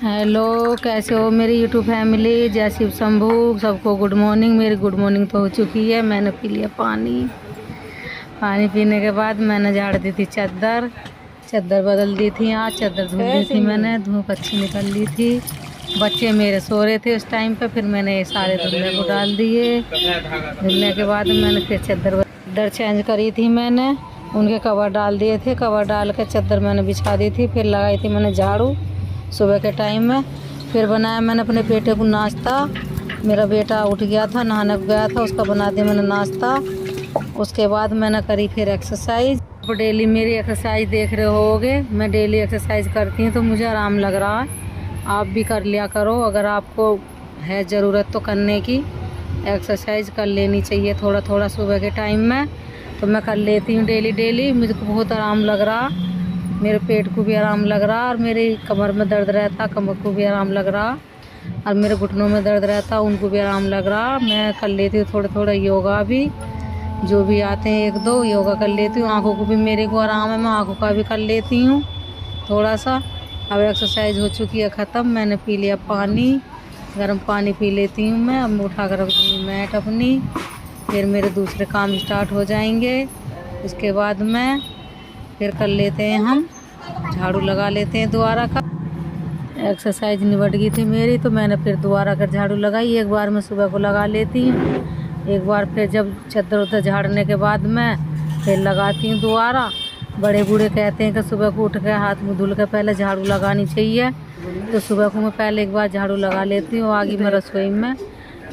Hello, कैसे हो मेरी यूट्यूब फैमिली। जय शिव शंभू। सबको गुड मॉर्निंग। मेरी गुड मॉर्निंग तो हो चुकी है। मैंने पी लिया पानी पीने के बाद मैंने झाड़ दी थी चादर बदल दी थी। आज चादर धुल दी थी मैंने। धूप अच्छी निकल ली थी। बच्चे मेरे सो रहे थे उस टाइम पे। फिर मैंने ये सारे धुलने को डाल दिए। धुलने के बाद मैंने फिर चादर चेंज करी थी। मैंने उनके कवर डाल दिए थे। कवर डाल के चादर मैंने बिछा दी थी। फिर लगाई थी मैंने झाड़ू सुबह के टाइम में। फिर बनाया मैंने अपने बेटे को नाश्ता। मेरा बेटा उठ गया था, नहाने को गया था, उसका बना दिया मैंने नाश्ता। उसके बाद मैंने करी फिर एक्सरसाइज। अब डेली मेरी एक्सरसाइज देख रहे होगे। मैं डेली एक्सरसाइज करती हूँ तो मुझे आराम लग रहा है। आप भी कर लिया करो। अगर आपको है ज़रूरत तो करने की, एक्सरसाइज कर लेनी चाहिए थोड़ा थोड़ा सुबह के टाइम में। तो मैं कर लेती हूँ डेली। मुझे बहुत आराम लग रहा, मेरे पेट को भी आराम लग रहा और मेरी कमर में दर्द रहता, कमर को भी आराम लग रहा और मेरे घुटनों में दर्द रहता, उनको भी आराम लग रहा। मैं कर लेती हूँ थोड़ा थोड़ा योगा भी, जो भी आते हैं 1-2 योगा कर लेती हूँ। आँखों को भी मेरे को आराम है, मैं आँखों का भी कर लेती हूँ थोड़ा सा। अब एक्सरसाइज हो चुकी है ख़त्म। मैंने पी लिया पानी, गर्म पानी पी लेती हूँ मैं। अब उठा कर रख दूँगी मैट अपनी। फिर मेरे दूसरे काम स्टार्ट हो जाएंगे। उसके बाद मैं फिर कर लेते हैं, हम झाड़ू लगा लेते हैं दोबारा का। एक्सरसाइज निबट गई थी मेरी तो मैंने फिर दोबारा कर झाड़ू लगाई। एक बार मैं सुबह को लगा लेती हूँ, एक बार फिर जब चादर उधर झाड़ने के बाद मैं फिर लगाती हूँ दोबारा। बड़े बूढ़े कहते हैं कि सुबह को उठ के हाथ मुँह धुल के पहले झाड़ू लगानी चाहिए। तो सुबह को मैं पहले एक बार झाड़ू लगा लेती हूँ। आगे मैं रसोई में,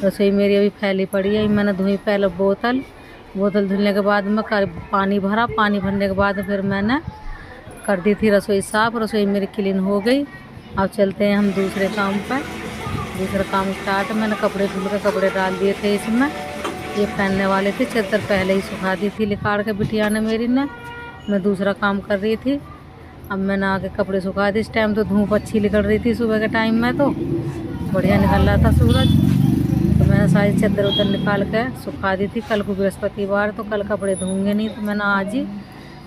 रसोई मेरी अभी फैली पड़ी है। मैंने धोई पहले बोतल धुलने के बाद में पानी भरा। पानी भरने के बाद फिर मैंने कर दी थी रसोई साफ़। रसोई मेरी क्लीन हो गई। अब चलते हैं हम दूसरे काम पर। दूसरा काम स्टार्ट। मैंने कपड़े धुल के कपड़े डाल दिए थे इसमें, ये पहनने वाले थे। चादर पहले ही सुखा दी थी निकाल के बिटिया ने मेरी ने। मैं दूसरा काम कर रही थी। अब मैंने आके कपड़े सुखा दी। इस टाइम तो धूप अच्छी निकल रही थी सुबह के टाइम में, तो बढ़िया निकल रहा था सूरज। तो मैंने सारी चादर उधर निकाल के सुखा दी थी। कल को बृहस्पतिवार तो कल कपड़े धोंगे नहीं, तो मैंने आज ही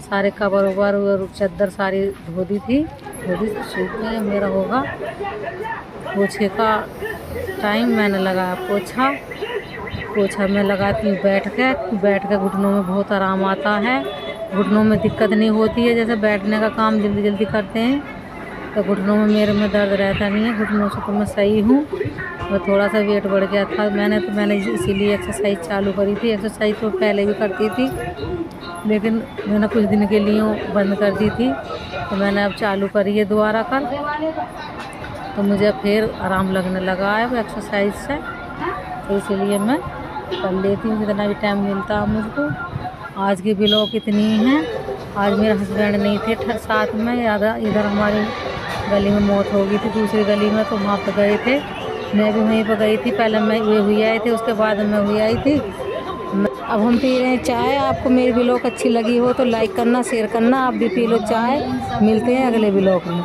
सारे कवर उबर और चादर सारी धो दी थी। सूख गए। मेरा होगा पोछे का टाइम। मैंने लगाया पोछा मैं लगाती हूँ बैठ के। घुटनों में बहुत आराम आता है, घुटनों में दिक्कत नहीं होती है। जैसे बैठने का काम जल्दी जल्दी करते हैं तो घुटनों में मेरे में दर्द रहता नहीं है। घुटनों से तो मैं सही हूँ। मैं थोड़ा सा वेट बढ़ गया था मैंने इसीलिए एक्सरसाइज चालू करी थी। एक्सरसाइज तो पहले भी करती थी, लेकिन मैंने कुछ दिन के लिए बंद कर दी थी। तो मैंने अब चालू करी है दोबारा कर, तो मुझे फिर आराम लगने लगा है एक्सरसाइज से। तो इसीलिए मैं कर लेती हूँ जितना भी टाइम मिलता है मुझको। आज की ब्लॉग इतनी है। आज मेरे हस्बैंड नहीं थे साथ में। इधर हमारी गली में मौत हो गई थी दूसरी गली में, तो वहाँ पर गए थे। मैं भी वहीं पर गई थी। पहले मैं वे हुई आई थी, उसके बाद मैं हुई आई थी। अब हम पी रहे हैं चाय। आपको मेरी ब्लॉग अच्छी लगी हो तो लाइक करना, शेयर करना। आप भी पी लो चाय। मिलते हैं अगले ब्लॉग में।